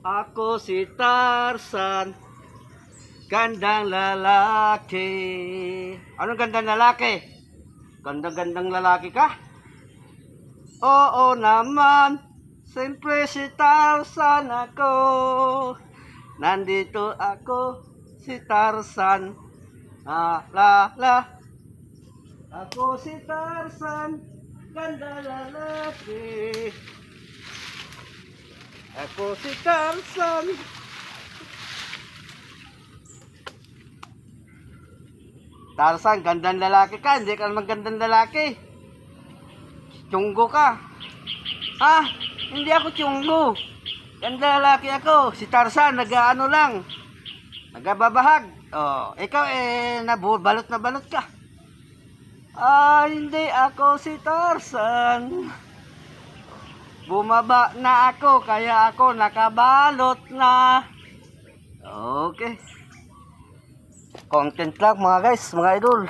Ako si Tarzan, gandang lalaki. Anong gandang lalaki? Gandang-gandang lalaki ka? Oo naman, siyempre si Tarzan ako. Nandito ako, si Tarzan. La. Ako si Tarzan, ganda lalaki. Ako si Tarzan. Tarzan, gandang lalaki ka. Hindi ka naman gandang lalaki. Tiyunggo ka. Ha? Hindi ako tiyunggo. Ganda lalaki ako. Si Tarzan, nag-ano lang. Nagababahag. Oh, ikaw balot na balot ka. Hindi ako si Tarzan. Bumaba na ako, kaya ako nakabalot na. Okay. Content lang mga guys, mga idol.